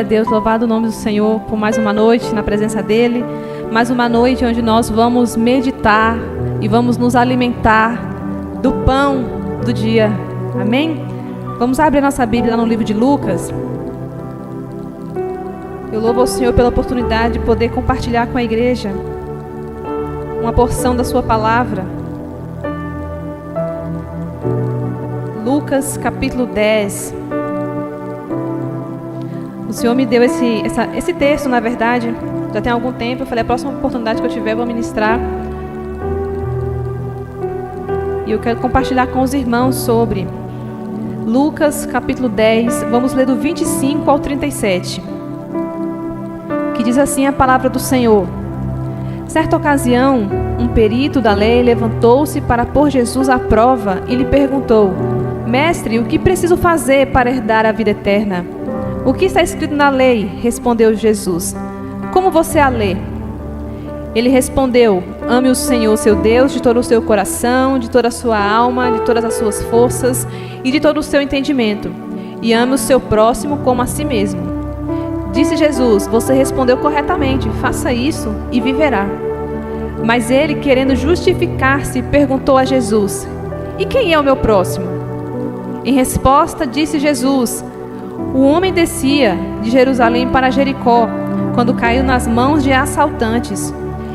Deus, louvado o nome do Senhor por mais uma noite na presença dEle, mais uma noite onde nós vamos meditar e vamos nos alimentar do pão do dia, amém? Vamos abrir a nossa Bíblia lá no livro de Lucas. Eu louvo ao Senhor pela oportunidade de poder compartilhar com a igreja uma porção da sua palavra. Lucas capítulo 10. O Senhor me deu esse texto, na verdade, já tem algum tempo. Eu falei, a próxima oportunidade que eu tiver, eu vou ministrar. E eu quero compartilhar com os irmãos sobre Lucas, capítulo 10. Vamos ler do 25 ao 37. Que diz assim a palavra do Senhor. Certa ocasião, um perito da lei levantou-se para pôr Jesus à prova e lhe perguntou: Mestre, o que preciso fazer para herdar a vida eterna? O que está escrito na lei? Respondeu Jesus. Como você a lê? Ele respondeu: Ame o Senhor seu Deus de todo o seu coração, de toda a sua alma, de todas as suas forças e de todo o seu entendimento. E ame o seu próximo como a si mesmo. Disse Jesus: Você respondeu corretamente, faça isso e viverá. Mas ele, querendo justificar-se, perguntou a Jesus: E quem é o meu próximo? Em resposta, disse Jesus: O homem descia de Jerusalém para Jericó, quando caiu nas mãos de assaltantes.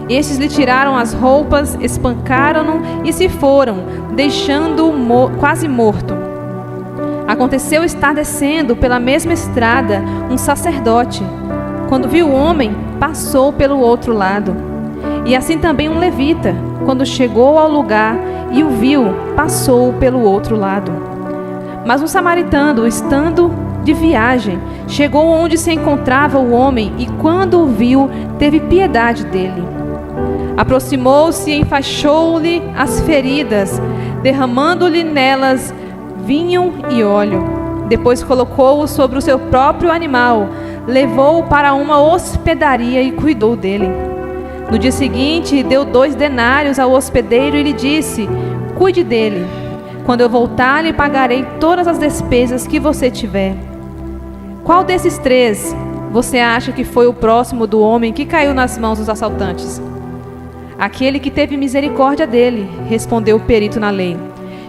Estes lhe tiraram as roupas, espancaram-no e se foram, deixando-o quase morto. Aconteceu estar descendo pela mesma estrada um sacerdote. Quando viu o homem, passou pelo outro lado. E assim também um levita, quando chegou ao lugar e o viu, passou pelo outro lado. Mas um samaritano, estando de viagem, chegou onde se encontrava o homem e, quando o viu, teve piedade dele. Aproximou-se e enfaixou-lhe as feridas, derramando-lhe nelas vinho e óleo. Depois colocou-o sobre o seu próprio animal, levou-o para uma hospedaria e cuidou dele. No dia seguinte, deu 2 denários ao hospedeiro e lhe disse: Cuide dele. Quando eu voltar, lhe pagarei todas as despesas que você tiver. Qual desses 3 você acha que foi o próximo do homem que caiu nas mãos dos assaltantes? Aquele que teve misericórdia dele, respondeu o perito na lei.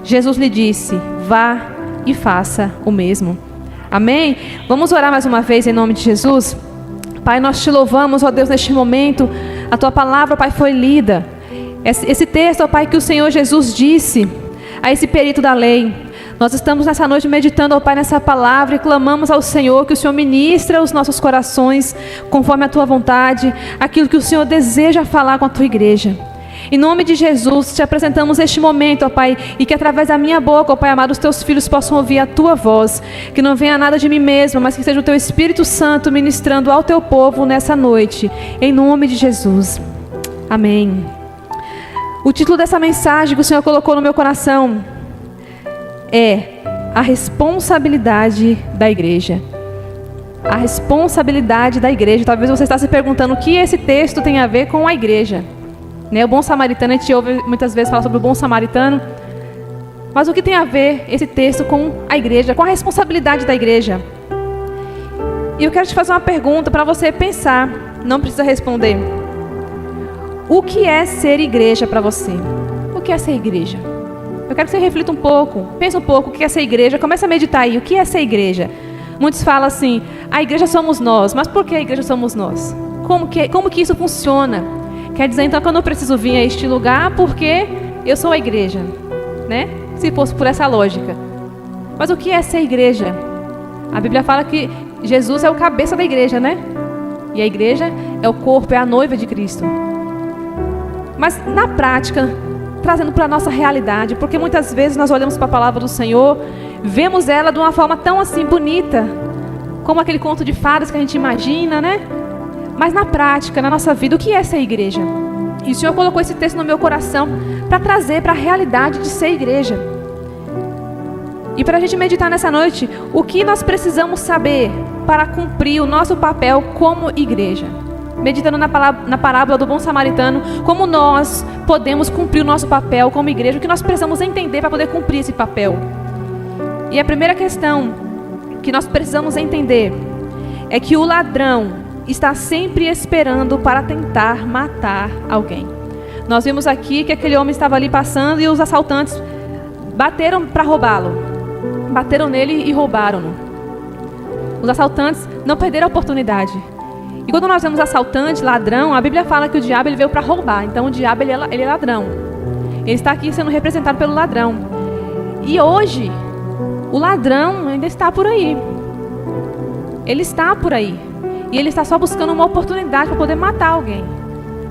Jesus lhe disse: Vá e faça o mesmo. Amém? Vamos orar mais uma vez em nome de Jesus? Pai, nós te louvamos, ó Deus, neste momento. A tua palavra, Pai, foi lida. Esse texto, ó Pai, que o Senhor Jesus disse a esse perito da lei. Nós estamos nessa noite meditando, ó Pai, nessa palavra e clamamos ao Senhor que o Senhor ministra os nossos corações conforme a tua vontade, aquilo que o Senhor deseja falar com a tua igreja. Em nome de Jesus, te apresentamos este momento, ó Pai, e que através da minha boca, ó Pai amado, os teus filhos possam ouvir a tua voz, que não venha nada de mim mesma, mas que seja o teu Espírito Santo ministrando ao teu povo nessa noite, em nome de Jesus. Amém. O título dessa mensagem que o Senhor colocou no meu coração é a responsabilidade da igreja. A responsabilidade da igreja. Talvez você está se perguntando o que esse texto tem a ver com a igreja. O bom samaritano, a gente ouve muitas vezes falar sobre o bom samaritano. Mas o que tem a ver esse texto com a igreja, com a responsabilidade da igreja? E eu quero te fazer uma pergunta para você pensar, não precisa responder. O que é ser igreja para você? O que é ser igreja? Eu quero que você reflita um pouco, pense um pouco o que é ser igreja, comece a meditar aí, o que é ser igreja? Muitos falam assim, a igreja somos nós, mas por que a igreja somos nós? Como que isso funciona? Quer dizer então que eu não preciso vir a este lugar porque eu sou a igreja, né? Se fosse por essa lógica. Mas o que é ser igreja? A Bíblia fala que Jesus é o cabeça da igreja, né? E a igreja é o corpo, é a noiva de Cristo. Mas na prática, trazendo para a nossa realidade, porque muitas vezes nós olhamos para a palavra do Senhor, vemos ela de uma forma tão assim bonita, como aquele conto de fadas que a gente imagina, né? Mas na prática, na nossa vida, o que é ser igreja? E o Senhor colocou esse texto no meu coração para trazer para a realidade de ser igreja. E para a gente meditar nessa noite, o que nós precisamos saber para cumprir o nosso papel como igreja. Meditando na parábola do bom samaritano, como nós podemos cumprir o nosso papel como igreja, o que nós precisamos entender para poder cumprir esse papel. E a primeira questão que nós precisamos entender é que o ladrão está sempre esperando para tentar matar alguém. Nós vimos aqui que aquele homem estava ali passando e os assaltantes bateram para roubá-lo. Bateram nele e roubaram-no. Os assaltantes não perderam a oportunidade. E quando nós vemos assaltante, ladrão, a Bíblia fala que o diabo ele veio para roubar. Então o diabo ele é ladrão. Ele está aqui sendo representado pelo ladrão. E hoje, o ladrão ainda está por aí. Ele está por aí. E ele está só buscando uma oportunidade para poder matar alguém.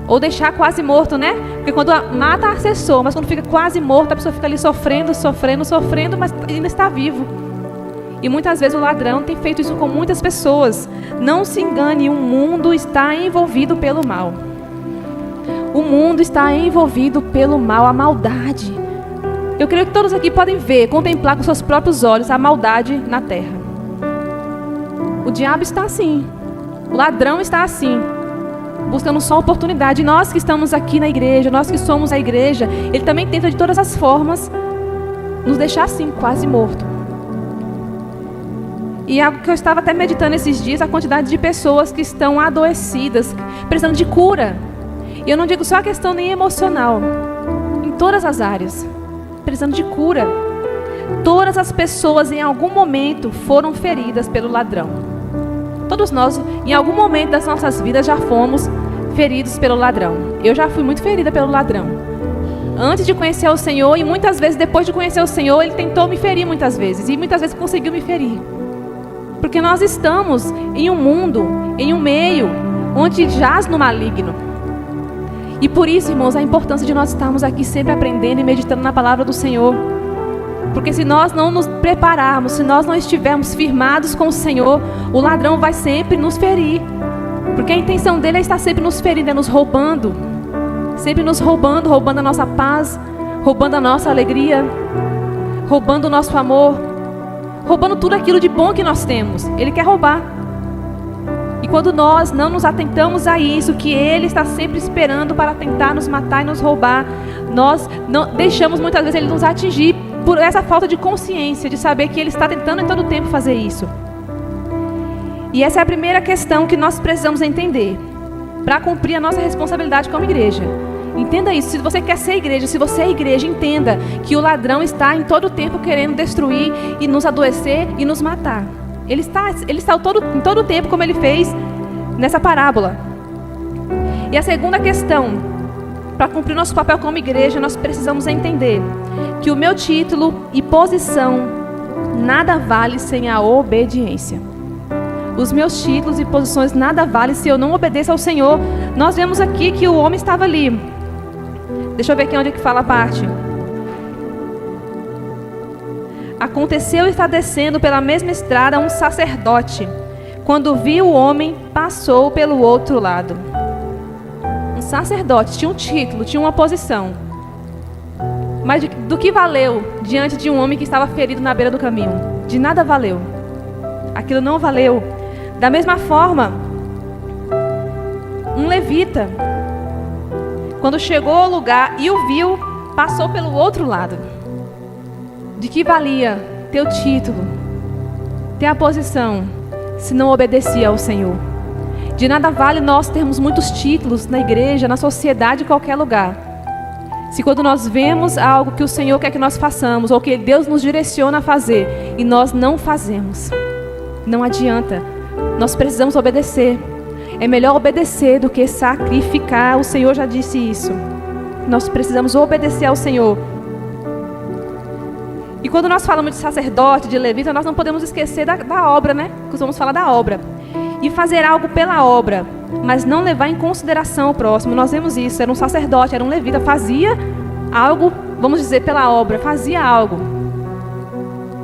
Ou deixar quase morto, né? Porque quando mata, acessou. Mas quando fica quase morto, a pessoa fica ali sofrendo, mas ainda está vivo. E muitas vezes o ladrão tem feito isso com muitas pessoas. Não se engane, o mundo está envolvido pelo mal. O mundo está envolvido pelo mal, a maldade. Eu creio que todos aqui podem ver, contemplar com seus próprios olhos a maldade na terra. O diabo está assim. O ladrão está assim, buscando só oportunidade. E nós que estamos aqui na igreja, nós que somos a igreja, ele também tenta de todas as formas nos deixar assim, quase morto. E algo que eu estava até meditando esses dias, a quantidade de pessoas que estão adoecidas, precisando de cura. E eu não digo só a questão nem emocional, em todas as áreas, precisando de cura. Todas as pessoas em algum momento foram feridas pelo ladrão. Todos nós, em algum momento das nossas vidas, já fomos feridos pelo ladrão. Eu já fui muito ferida pelo ladrão. Antes de conhecer o Senhor, e muitas vezes depois de conhecer o Senhor, ele tentou me ferir muitas vezes. E muitas vezes conseguiu me ferir. Porque nós estamos em um mundo, em um meio, onde jaz no maligno. E por isso, irmãos, a importância de nós estarmos aqui sempre aprendendo e meditando na palavra do Senhor. Porque se nós não nos prepararmos, se nós não estivermos firmados com o Senhor, o ladrão vai sempre nos ferir. Porque a intenção dele é estar sempre nos ferindo, é nos roubando. Sempre nos roubando, roubando a nossa paz, roubando a nossa alegria, roubando o nosso amor, roubando tudo aquilo de bom que nós temos. Ele quer roubar. E quando nós não nos atentamos a isso, que ele está sempre esperando para tentar nos matar e nos roubar, nós não deixamos muitas vezes ele nos atingir por essa falta de consciência, de saber que ele está tentando em todo tempo fazer isso. E essa é a primeira questão que nós precisamos entender, para cumprir a nossa responsabilidade como igreja. Entenda isso, se você quer ser igreja, se você é igreja, entenda que o ladrão está em todo tempo querendo destruir e nos adoecer e nos matar. Ele está em todo tempo, como ele fez nessa parábola. E a segunda questão, para cumprir nosso papel como igreja, nós precisamos entender que o meu título e posição nada vale sem a obediência. Os meus títulos e posições nada valem se eu não obedeço ao Senhor. Nós vemos aqui que o homem estava ali. Deixa eu ver aqui onde é que fala a parte. Aconteceu estar descendo pela mesma estrada um sacerdote. Quando viu o homem, passou pelo outro lado. Um sacerdote tinha um título, tinha uma posição. Mas do que valeu diante de um homem que estava ferido na beira do caminho? De nada valeu. Aquilo não valeu. Da mesma forma, um levita, quando chegou ao lugar e o viu, passou pelo outro lado. De que valia ter o título, ter a posição, se não obedecia ao Senhor? De nada vale nós termos muitos títulos na igreja, na sociedade, em qualquer lugar, se quando nós vemos algo que o Senhor quer que nós façamos, ou que Deus nos direciona a fazer, e nós não fazemos, não adianta. Nós precisamos obedecer. É melhor obedecer do que sacrificar. O Senhor já disse isso. Nós precisamos obedecer ao Senhor. E quando nós falamos de sacerdote, de levita, nós não podemos esquecer da obra, né? Costumamos falar da obra. E fazer algo pela obra, mas não levar em consideração o próximo. Nós vemos isso. Era um sacerdote, era um levita. Fazia algo, vamos dizer, pela obra. Fazia algo,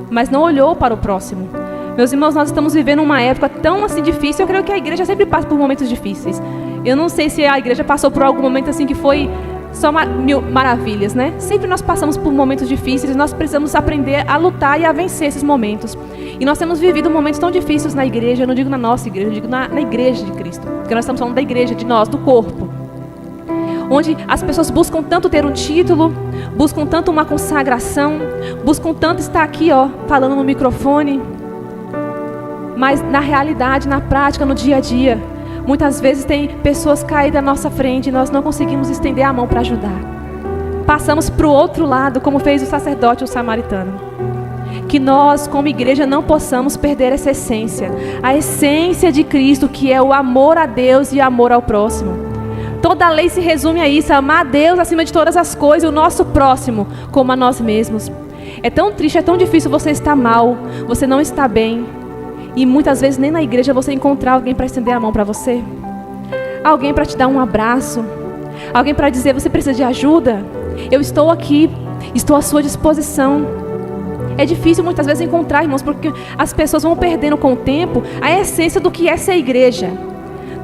mas não olhou para o próximo. Meus irmãos, nós estamos vivendo uma época tão assim difícil. Eu creio que a igreja sempre passa por momentos difíceis. Eu não sei se a igreja passou por algum momento assim que foi só mil maravilhas, né? Sempre nós passamos por momentos difíceis e nós precisamos aprender a lutar e a vencer esses momentos. E nós temos vivido momentos tão difíceis na igreja. Eu não digo na nossa igreja, eu digo na igreja de Cristo. Porque nós estamos falando da igreja, de nós, do corpo. Onde as pessoas buscam tanto ter um título, buscam tanto uma consagração, buscam tanto estar aqui, falando no microfone. Mas na realidade, na prática, no dia a dia, muitas vezes tem pessoas caídas à nossa frente e nós não conseguimos estender a mão para ajudar. Passamos para o outro lado, como fez o sacerdote, o samaritano. Que nós, como igreja, não possamos perder essa essência. A essência de Cristo, que é o amor a Deus e o amor ao próximo. Toda a lei se resume a isso, a amar a Deus acima de todas as coisas, e o nosso próximo como a nós mesmos. É tão triste, é tão difícil você estar mal, você não está bem. E muitas vezes nem na igreja você encontrar alguém para estender a mão para você. Alguém para te dar um abraço. Alguém para dizer, você precisa de ajuda? Eu estou aqui, estou à sua disposição. É difícil muitas vezes encontrar, irmãos, porque as pessoas vão perdendo com o tempo a essência do que é ser igreja.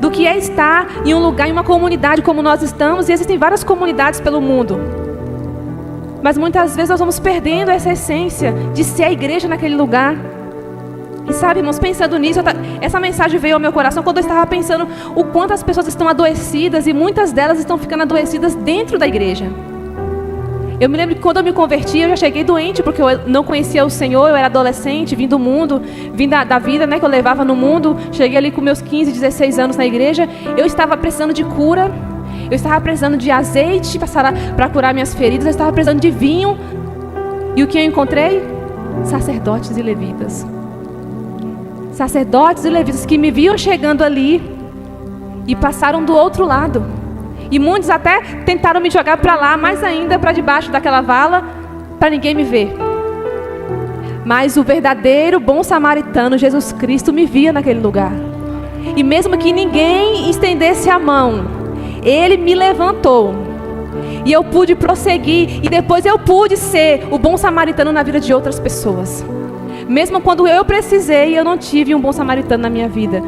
Do que é estar em um lugar, em uma comunidade como nós estamos, e existem várias comunidades pelo mundo. Mas muitas vezes nós vamos perdendo essa essência de ser a igreja naquele lugar. E sabe, irmãos, pensando nisso, essa mensagem veio ao meu coração quando eu estava pensando o quanto as pessoas estão adoecidas, e muitas delas estão ficando adoecidas dentro da igreja. Eu me lembro que quando eu me converti, eu já cheguei doente, porque eu não conhecia o Senhor, eu era adolescente, vim do mundo, vim da vida, né, que eu levava no mundo. Cheguei ali com meus 15, 16 anos na igreja, eu estava precisando de cura, eu estava precisando de azeite para curar minhas feridas, eu estava precisando de vinho. E o que eu encontrei? Sacerdotes e levitas. Sacerdotes e levitas que me viam chegando ali e passaram do outro lado. E muitos até tentaram me jogar para lá, mais ainda para debaixo daquela vala, para ninguém me ver. Mas o verdadeiro bom samaritano, Jesus Cristo, me via naquele lugar. E mesmo que ninguém estendesse a mão, Ele me levantou. E eu pude prosseguir, e depois eu pude ser o bom samaritano na vida de outras pessoas. Mesmo quando eu precisei, eu não tive um bom samaritano na minha vida.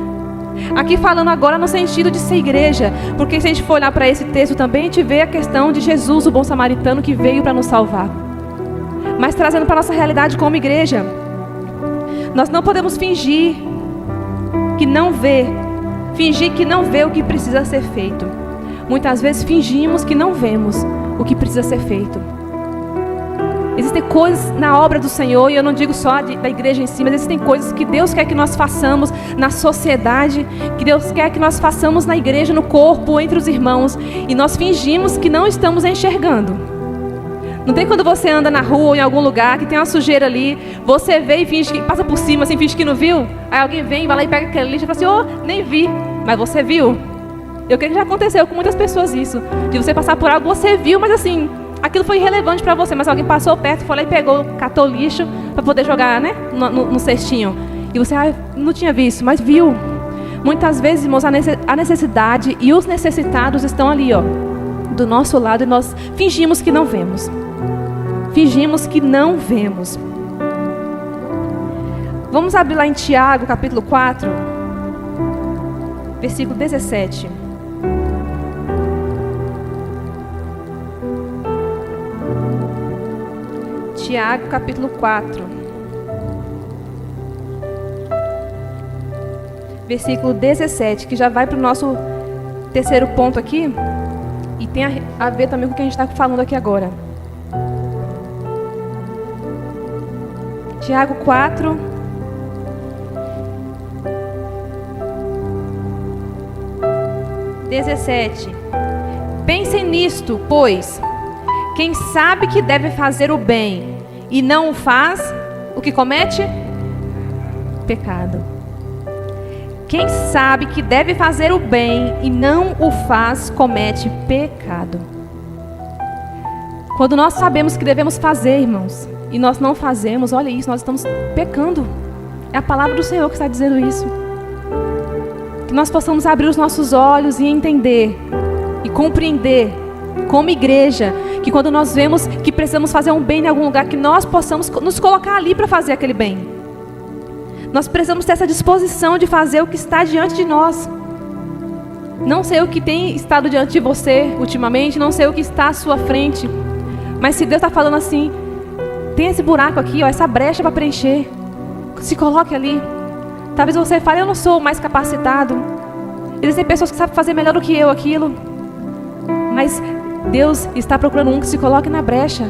Aqui falando agora no sentido de ser igreja, porque se a gente for olhar para esse texto também, a gente vê a questão de Jesus, o bom samaritano, que veio para nos salvar. Mas trazendo para a nossa realidade como igreja, nós não podemos fingir que não vê o que precisa ser feito. Muitas vezes fingimos que não vemos o que precisa ser feito. Existem coisas na obra do Senhor, e eu não digo só da igreja em si, mas existem coisas que Deus quer que nós façamos na sociedade, que Deus quer que nós façamos na igreja, no corpo, entre os irmãos, e nós fingimos que não estamos enxergando. Não tem quando você anda na rua ou em algum lugar que tem uma sujeira ali, você vê e finge que passa por cima, assim, finge que não viu, aí alguém vem, vai lá e pega aquele lixo e fala assim, nem vi, mas você viu. Eu creio que já aconteceu com muitas pessoas isso, de você passar por algo, você viu, mas assim, aquilo foi irrelevante para você, mas alguém passou perto, foi lá e pegou, catou o lixo para poder jogar, né, no cestinho. E você não tinha visto, mas viu. Muitas vezes, irmãos, a necessidade e os necessitados estão ali, do nosso lado, e nós fingimos que não vemos. Fingimos que não vemos. Vamos abrir lá em Tiago, capítulo 4, versículo 17. Tiago, capítulo 4, versículo 17, que já vai para o nosso terceiro ponto aqui, e tem a ver também com o que a gente está falando aqui agora. Tiago 4, (17). Pensem nisto, pois, quem sabe que deve fazer o bem e não o faz, o que comete? Pecado. Quem sabe que deve fazer o bem e não o faz, comete pecado. Quando nós sabemos que devemos fazer, irmãos, e nós não fazemos, olha isso, nós estamos pecando. É a palavra do Senhor que está dizendo isso. Que nós possamos abrir os nossos olhos e entender e compreender, como igreja, que quando nós vemos que precisamos fazer um bem em algum lugar, que nós possamos nos colocar ali para fazer aquele bem. Nós precisamos ter essa disposição de fazer o que está diante de nós. Não sei o que tem estado diante de você ultimamente, não sei o que está à sua frente, mas se Deus está falando assim, tem esse buraco aqui, essa brecha para preencher, se coloque ali. Talvez você fale, eu não sou o mais capacitado. Existem pessoas que sabem fazer melhor do que eu aquilo, mas Deus está procurando um que se coloque na brecha.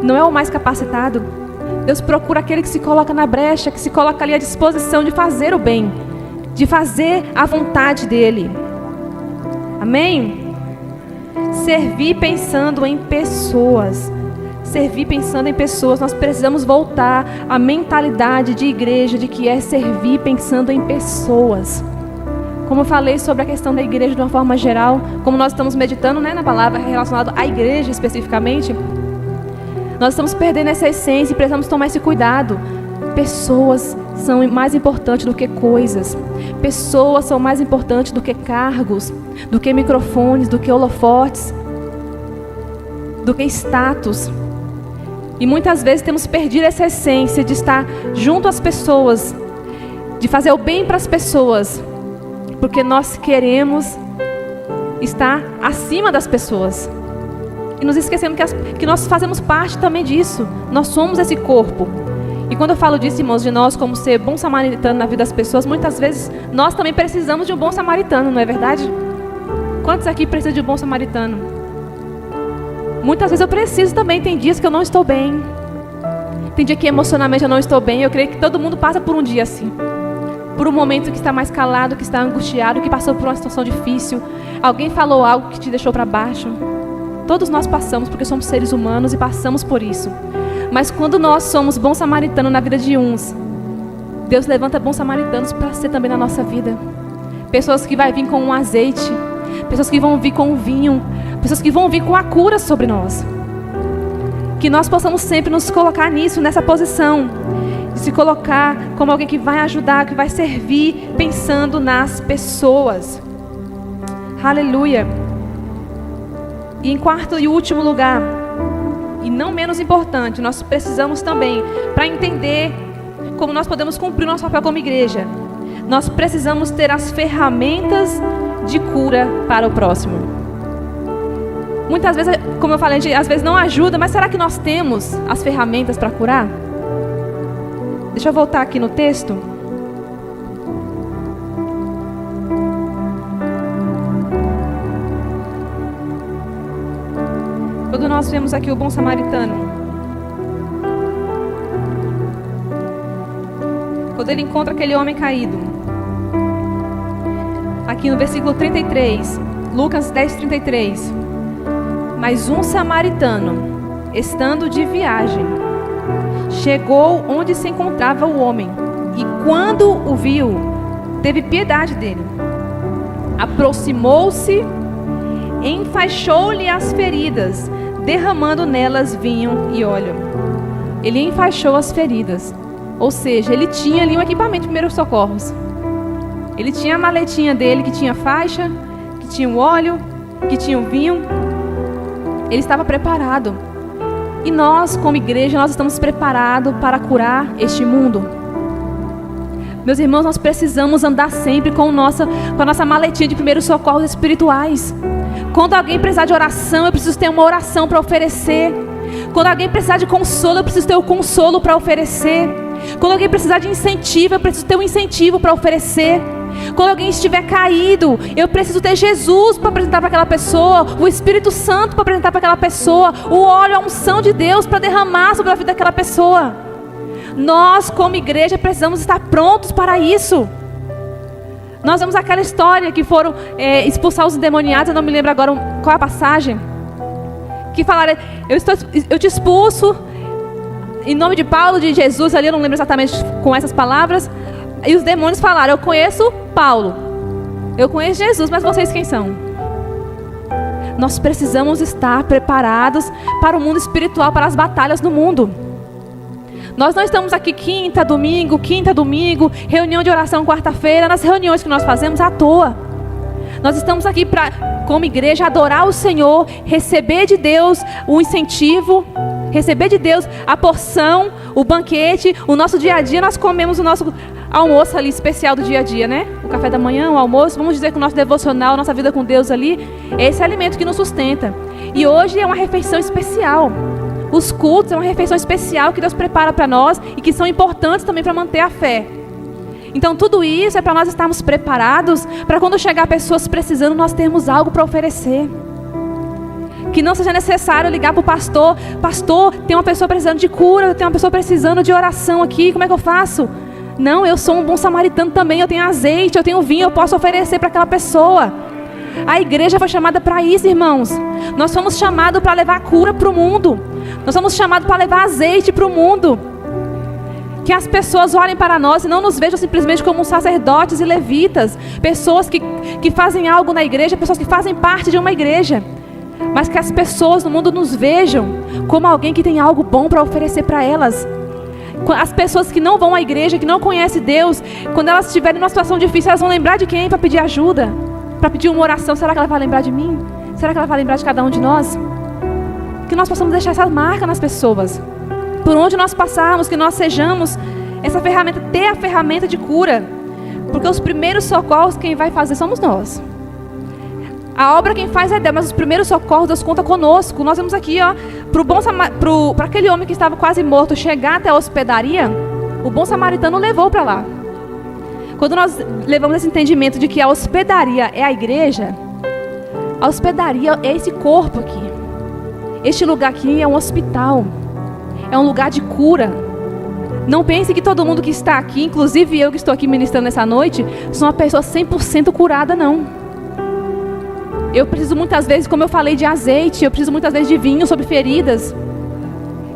Não é o mais capacitado. Deus procura aquele que se coloca na brecha, que se coloca ali à disposição de fazer o bem, de fazer a vontade dele. Amém? Servir pensando em pessoas. Servir pensando em pessoas. Nós precisamos voltar à mentalidade de igreja, de que é servir pensando em pessoas. Como eu falei sobre a questão da igreja de uma forma geral, como nós estamos meditando, na palavra relacionada à igreja especificamente, nós estamos perdendo essa essência e precisamos tomar esse cuidado. Pessoas são mais importantes do que coisas. Pessoas são mais importantes do que cargos, do que microfones, do que holofotes, do que status. E muitas vezes temos perdido essa essência de estar junto às pessoas, de fazer o bem para as pessoas, porque nós queremos estar acima das pessoas. E nos esquecemos que nós fazemos parte também disso. Nós somos esse corpo. E quando eu falo disso, irmãos, de nós como ser bom samaritano na vida das pessoas, muitas vezes nós também precisamos de um bom samaritano, não é verdade? Quantos aqui precisam de um bom samaritano? Muitas vezes eu preciso também. Tem dias que eu não estou bem. Tem dia que emocionalmente eu não estou bem. Eu creio que todo mundo passa por um dia assim. Por um momento que está mais calado, que está angustiado, que passou por uma situação difícil. Alguém falou algo que te deixou para baixo. Todos nós passamos, porque somos seres humanos e passamos por isso. Mas quando nós somos bons samaritanos na vida de uns, Deus levanta bons samaritanos para ser também na nossa vida. Pessoas que vão vir com um azeite, pessoas que vão vir com um vinho, pessoas que vão vir com a cura sobre nós. Que nós possamos sempre nos colocar nisso, nessa posição, de se colocar como alguém que vai ajudar, que vai servir, pensando nas pessoas. Aleluia. E em quarto e último lugar, e não menos importante, nós precisamos também, para entender como nós podemos cumprir o nosso papel como igreja, nós precisamos ter as ferramentas de cura para o próximo. Muitas vezes, como eu falei, a gente às vezes não ajuda, mas será que nós temos as ferramentas para curar? Deixa eu voltar aqui no texto. Quando nós vemos aqui o bom samaritano, quando ele encontra aquele homem caído, aqui no versículo 33, Lucas 10:33, mas um samaritano, estando de viagem, chegou onde se encontrava o homem, e quando o viu, teve piedade dele, aproximou-se, enfaixou-lhe as feridas, derramando nelas vinho e óleo. Ele enfaixou as feridas, ou seja, ele tinha ali um equipamento de primeiros socorros. Ele tinha a maletinha dele que tinha faixa, que tinha o óleo, que tinha o vinho. Ele estava preparado. E nós, como igreja, nós estamos preparados para curar este mundo. Meus irmãos, nós precisamos andar sempre com a nossa maletinha de primeiros socorros espirituais. Quando alguém precisar de oração, eu preciso ter uma oração para oferecer. Quando alguém precisar de consolo, eu preciso ter o consolo para oferecer. Quando alguém precisar de incentivo, eu preciso ter um incentivo para oferecer. Quando alguém estiver caído, eu preciso ter Jesus para apresentar para aquela pessoa, o Espírito Santo para apresentar para aquela pessoa, o óleo, a unção de Deus para derramar sobre a vida daquela pessoa. Nós, como igreja, precisamos estar prontos para isso. Nós vemos aquela história que foram expulsar os endemoniados, eu não me lembro agora qual é a passagem, que falaram, eu te expulso em nome de Paulo, de Jesus, ali eu não lembro exatamente com essas palavras, e os demônios falaram, eu conheço Paulo, eu conheço Jesus, mas vocês quem são? Nós precisamos estar preparados para o mundo espiritual, para as batalhas no mundo. Nós não estamos aqui quinta, domingo, reunião de oração quarta-feira, nas reuniões que nós fazemos à toa. Nós estamos aqui para, como igreja, adorar o Senhor, receber de Deus o incentivo, receber de Deus a porção, o banquete, o nosso dia a dia. Nós comemos o nosso almoço ali especial do dia a dia, né? O café da manhã, o almoço, vamos dizer que o nosso devocional, nossa vida com Deus ali, é esse alimento que nos sustenta. E hoje é uma refeição especial. Os cultos é uma refeição especial que Deus prepara para nós e que são importantes também para manter a fé. Então tudo isso é para nós estarmos preparados para quando chegar pessoas precisando, nós termos algo para oferecer. Que não seja necessário ligar para o pastor. Pastor, tem uma pessoa precisando de cura, tem uma pessoa precisando de oração aqui, como é que eu faço? Não, eu sou um bom samaritano também, eu tenho azeite, eu tenho vinho, eu posso oferecer para aquela pessoa. A igreja foi chamada para isso, irmãos. Nós fomos chamados para levar cura para o mundo. Nós somos chamados para levar azeite para o mundo. Que as pessoas olhem para nós e não nos vejam simplesmente como sacerdotes e levitas. Pessoas que fazem algo na igreja, pessoas que fazem parte de uma igreja. Mas que as pessoas no mundo nos vejam como alguém que tem algo bom para oferecer para elas. As pessoas que não vão à igreja, que não conhecem Deus, quando elas estiverem numa situação difícil, elas vão lembrar de quem para pedir ajuda? Para pedir uma oração? Será que ela vai lembrar de mim? Será que ela vai lembrar de cada um de nós? Que nós possamos deixar essa marca nas pessoas. Por onde nós passarmos, que nós sejamos essa ferramenta, ter a ferramenta de cura. Porque os primeiros socorros quem vai fazer somos nós. A obra quem faz é Deus, mas os primeiros socorros Deus conta conosco. Nós vemos aqui, ó, para aquele homem que estava quase morto chegar até a hospedaria, o bom samaritano levou para lá. Quando nós levamos esse entendimento de que a hospedaria é a igreja, a hospedaria é esse corpo aqui. Este lugar aqui é um hospital, é um lugar de cura. Não pense que todo mundo que está aqui, inclusive eu que estou aqui ministrando nessa noite, sou uma pessoa 100% curada, não. Eu preciso muitas vezes, como eu falei, de azeite, eu preciso muitas vezes de vinho sobre feridas.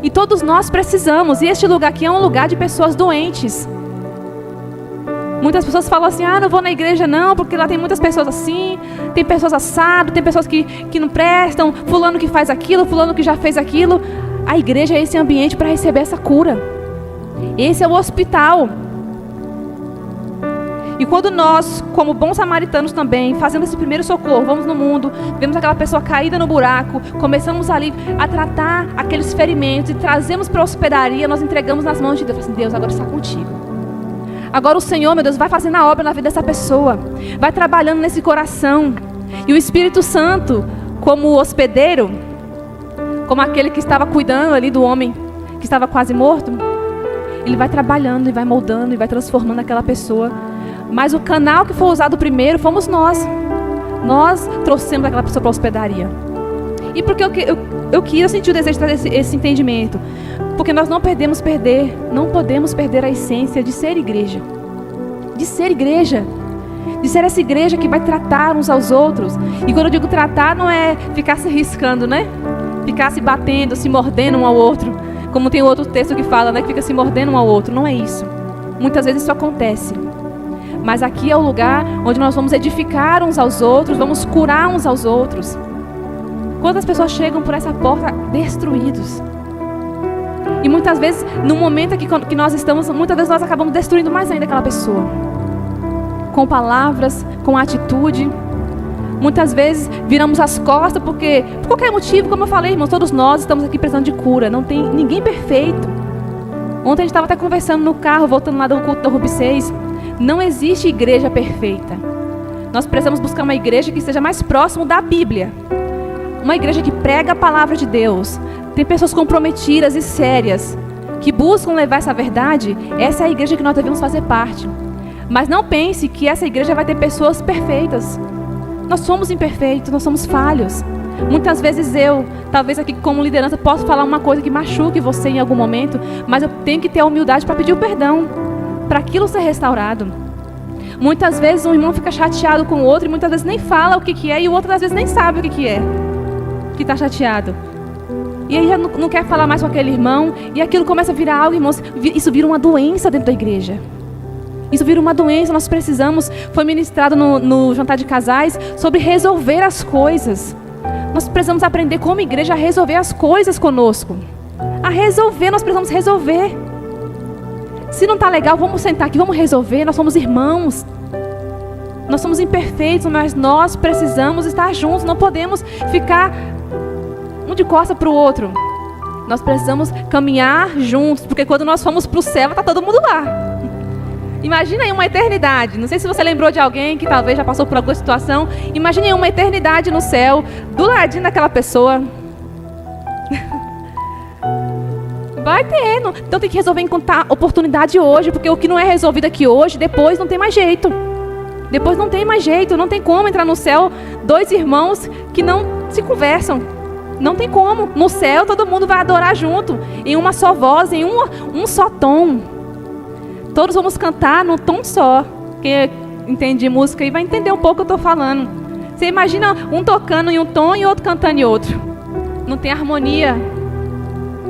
E todos nós precisamos, e este lugar aqui é um lugar de pessoas doentes. Muitas pessoas falam assim, não vou na igreja não, porque lá tem muitas pessoas assim, tem pessoas assado, tem pessoas que não prestam, fulano que faz aquilo, fulano que já fez aquilo. A igreja é esse ambiente para receber essa cura. Esse é o hospital. E quando nós, como bons samaritanos também, fazemos esse primeiro socorro, vamos no mundo, vemos aquela pessoa caída no buraco, começamos ali a tratar aqueles ferimentos e trazemos para a hospedaria, nós entregamos nas mãos de Deus. Assim, Deus, agora está contigo. Agora o Senhor, meu Deus, vai fazendo a obra na vida dessa pessoa, vai trabalhando nesse coração. E o Espírito Santo, como hospedeiro, como aquele que estava cuidando ali do homem que estava quase morto, ele vai trabalhando e vai moldando e vai transformando aquela pessoa. Mas o canal que foi usado primeiro fomos nós. Nós trouxemos aquela pessoa para a hospedaria. E porque eu senti o desejo de trazer esse entendimento. Porque nós não podemos perder a essência de ser igreja. De ser igreja. De ser essa igreja que vai tratar uns aos outros. E quando eu digo tratar, não é ficar se riscando, né? Ficar se batendo, se mordendo um ao outro. Como tem outro texto que fala, né? Que fica se mordendo um ao outro. Não é isso. Muitas vezes isso acontece. Mas aqui é o lugar onde nós vamos edificar uns aos outros, vamos curar uns aos outros. Quantas pessoas chegam por essa porta destruídos? E muitas vezes, no momento aqui que nós estamos, muitas vezes nós acabamos destruindo mais ainda aquela pessoa. Com palavras, com atitude. Muitas vezes viramos as costas porque, por qualquer motivo, como eu falei, irmãos, todos nós estamos aqui precisando de cura. Não tem ninguém perfeito. Ontem a gente estava até conversando no carro, voltando lá do culto da Rubi 6. Não existe igreja perfeita. Nós precisamos buscar uma igreja que esteja mais próximo da Bíblia. Uma igreja que prega a palavra de Deus. Tem pessoas comprometidas e sérias que buscam levar essa verdade. Essa é a igreja que nós devemos fazer parte. Mas não pense que essa igreja vai ter pessoas perfeitas. Nós somos imperfeitos, nós somos falhos. Muitas vezes talvez aqui como liderança, posso falar uma coisa que machuque você em algum momento, mas eu tenho que ter a humildade para pedir o perdão, para aquilo ser restaurado. Muitas vezes um irmão fica chateado com o outro e muitas vezes nem fala o que é e o outro às vezes nem sabe o que é, que está chateado. E aí já não quer falar mais com aquele irmão e aquilo começa a virar algo, irmãos, isso vira uma doença dentro da igreja. Isso vira uma doença, nós precisamos, foi ministrado no jantar de casais, sobre resolver as coisas. Nós precisamos aprender como igreja a resolver as coisas conosco. A resolver, nós precisamos resolver. Se não está legal, vamos sentar aqui, vamos resolver, nós somos irmãos. Nós somos imperfeitos, mas nós precisamos estar juntos, não podemos ficar um de costa para o outro. Nós precisamos caminhar juntos, porque quando nós formos para o céu, está todo mundo lá. Imagina aí uma eternidade. Não sei se você lembrou de alguém que talvez já passou por alguma situação. Imagine aí uma eternidade no céu, do ladinho daquela pessoa. Vai ter. Então tem que resolver encontrar oportunidade hoje, porque o que não é resolvido aqui hoje, depois não tem mais jeito. Depois não tem mais jeito. Não tem como entrar no céu dois irmãos que não se conversam. Não tem como. No céu todo mundo vai adorar junto, em uma só voz, em um só tom. Todos vamos cantar num tom só. Quem entende música aí vai entender um pouco o que eu estou falando. Você imagina um tocando em um tom e outro cantando em outro. Não tem harmonia.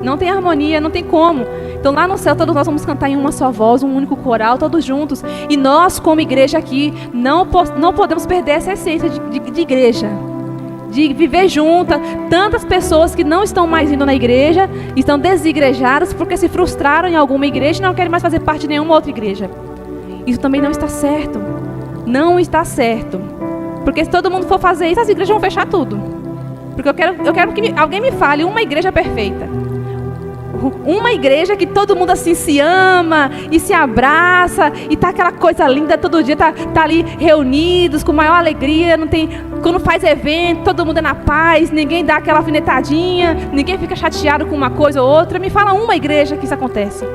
Não tem harmonia, não tem como. Então lá no céu todos nós vamos cantar em uma só voz, um único coral, todos juntos. E nós como igreja aqui não podemos perder essa essência de igreja. De viver juntas. Tantas pessoas que não estão mais indo na igreja, estão desigrejadas porque se frustraram em alguma igreja e não querem mais fazer parte de nenhuma outra igreja. Isso também não está certo. Não está certo. Porque se todo mundo for fazer isso, as igrejas vão fechar tudo. Porque eu quero que alguém me fale uma igreja perfeita. Uma igreja que todo mundo assim se ama e se abraça e tá aquela coisa linda, todo dia tá ali reunidos com maior alegria, não tem, quando faz evento, todo mundo é na paz, ninguém dá aquela alfinetadinha, ninguém fica chateado com uma coisa ou outra. Me fala uma igreja que isso acontece.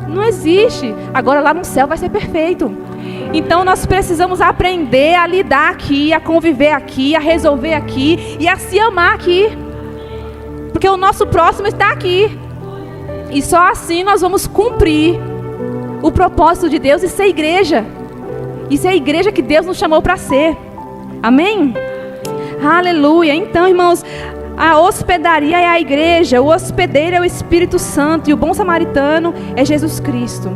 Não existe. Agora lá no céu vai ser perfeito. Então nós precisamos aprender a lidar aqui, a conviver aqui, a resolver aqui e a se amar aqui. Porque o nosso próximo está aqui. E só assim nós vamos cumprir o propósito de Deus e ser igreja. E ser a igreja que Deus nos chamou para ser. Amém? Aleluia. Então, irmãos, a hospedaria é a igreja, o hospedeiro é o Espírito Santo e o bom samaritano é Jesus Cristo.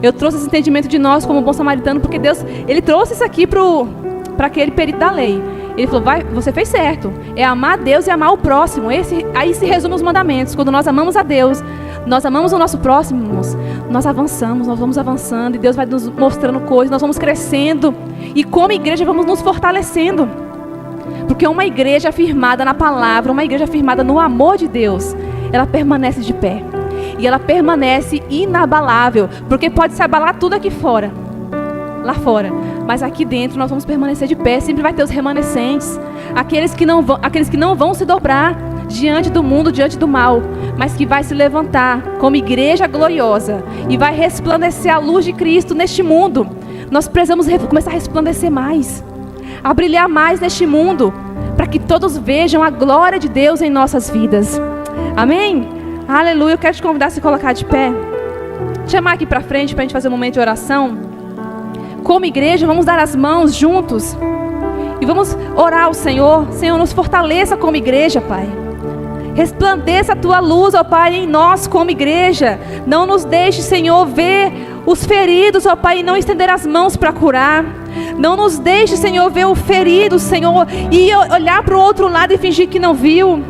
Eu trouxe esse entendimento de nós como bom samaritano porque Deus, Ele trouxe isso aqui para aquele perito da lei. Ele falou, você fez certo, é amar a Deus e amar o próximo. Aí se resume os mandamentos. Quando nós amamos a Deus, nós amamos o nosso próximo, irmãos, nós avançamos, nós vamos avançando e Deus vai nos mostrando coisas, nós vamos crescendo e como igreja vamos nos fortalecendo. Porque uma igreja firmada na palavra, uma igreja firmada no amor de Deus, ela permanece de pé. E ela permanece inabalável, porque pode se abalar tudo aqui fora, lá fora, mas aqui dentro nós vamos permanecer de pé. Sempre vai ter os remanescentes, aqueles que não vão se dobrar diante do mundo, diante do mal, mas que vai se levantar como igreja gloriosa e vai resplandecer a luz de Cristo neste mundo. Nós precisamos começar a resplandecer mais, a brilhar mais neste mundo, para que todos vejam a glória de Deus em nossas vidas. Amém? Aleluia. Eu quero te convidar a se colocar de pé, chamar aqui para frente para a gente fazer um momento de oração. Como igreja, vamos dar as mãos juntos e vamos orar ao Senhor. Senhor, nos fortaleça como igreja, Pai. Resplandeça a Tua luz, ó Pai, em nós como igreja. Não nos deixe, Senhor, ver os feridos, ó Pai, e não estender as mãos para curar. Não nos deixe, Senhor, ver o ferido, Senhor, e olhar para o outro lado e fingir que não viu.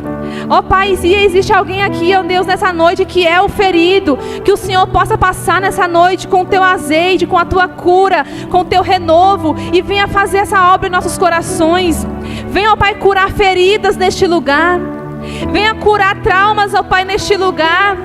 Ó Pai, se existe alguém aqui, ó Deus, nessa noite que é o ferido, que o Senhor possa passar nessa noite com o Teu azeite, com a Tua cura, com o Teu renovo, e venha fazer essa obra em nossos corações. Venha, ó Pai, curar feridas neste lugar. Venha curar traumas, ó Pai, neste lugar.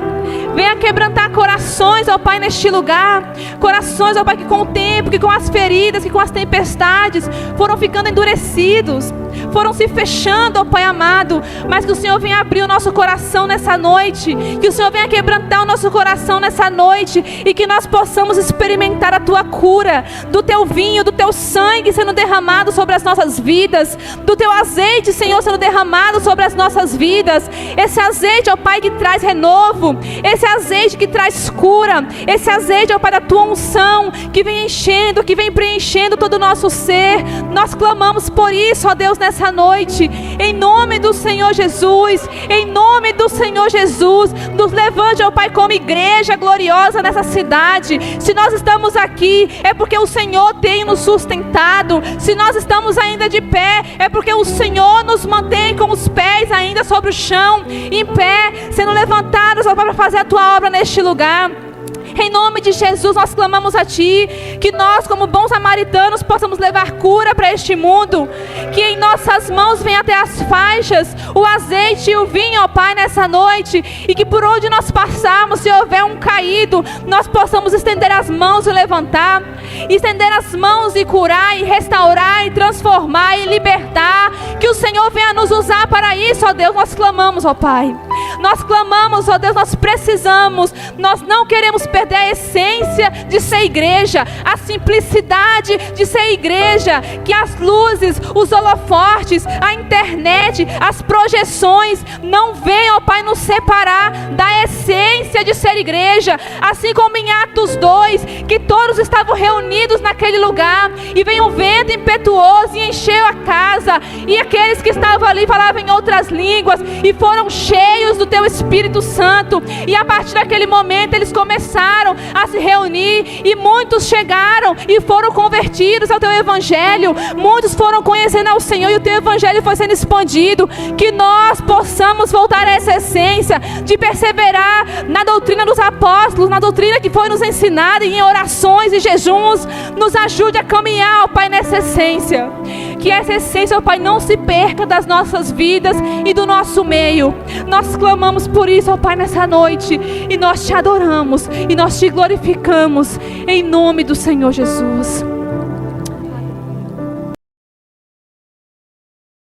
Venha quebrantar corações, ó Pai, neste lugar. Corações, ó Pai, que com o tempo, que com as feridas, que com as tempestades foram ficando endurecidos, foram se fechando, ó Pai amado. Mas que o Senhor venha abrir o nosso coração nessa noite, que o Senhor venha quebrantar o nosso coração nessa noite, e que nós possamos experimentar a Tua cura, do Teu vinho, do Teu sangue sendo derramado sobre as nossas vidas, do Teu azeite, Senhor, sendo derramado sobre as nossas vidas. Esse azeite, ó Pai, que traz renovo, esse azeite que traz cura, esse azeite, ó Pai, da Tua unção, que vem enchendo, que vem preenchendo todo o nosso ser. Nós clamamos por isso, ó Deus, nessa noite, em nome do Senhor Jesus, em nome do Senhor Jesus. Nos levante, ó Pai, como igreja gloriosa nessa cidade. Se nós estamos aqui, é porque o Senhor tem nos sustentado. Se nós estamos ainda de pé, é porque o Senhor nos mantém com os pés ainda sobre o chão, em pé, sendo levantados, ó Pai, para fazer a Tua obra neste lugar. Em nome de Jesus, nós clamamos a Ti, que nós, como bons samaritanos, possamos levar cura para este mundo, que em nossas mãos venha até as faixas, o azeite e o vinho, ó Pai, nessa noite, e que por onde nós passarmos, se houver um caído, nós possamos estender as mãos e levantar, estender as mãos e curar, e restaurar, e transformar, e libertar. Que o Senhor venha nos usar para isso, ó Deus, nós clamamos, ó Pai. Nós clamamos, ó Deus, nós precisamos, nós não queremos perder a essência de ser igreja, a simplicidade de ser igreja, que as luzes, os holofortes, a internet, as projeções não venham, ó Pai, nos separar da essência de ser igreja, assim como em Atos 2, que todos estavam reunidos naquele lugar, e veio um vento impetuoso e encheu a casa, e aqueles que estavam ali falavam em outras línguas, e foram cheios do Teu Espírito Santo, e a partir daquele momento eles começaram a se reunir, e muitos chegaram e foram convertidos ao Teu Evangelho, muitos foram conhecendo ao Senhor, e o Teu Evangelho foi sendo expandido. Que nós possamos voltar a essa essência de perseverar na doutrina dos apóstolos, na doutrina que foi nos ensinada, e em orações e jejuns, nos ajude a caminhar, ó Pai, nessa essência. Que essa essência, ó Pai, não se perca das nossas vidas e do nosso meio. Nós clamamos por isso, ó Pai, nessa noite, e nós Te adoramos, e nós Te glorificamos, em nome do Senhor Jesus.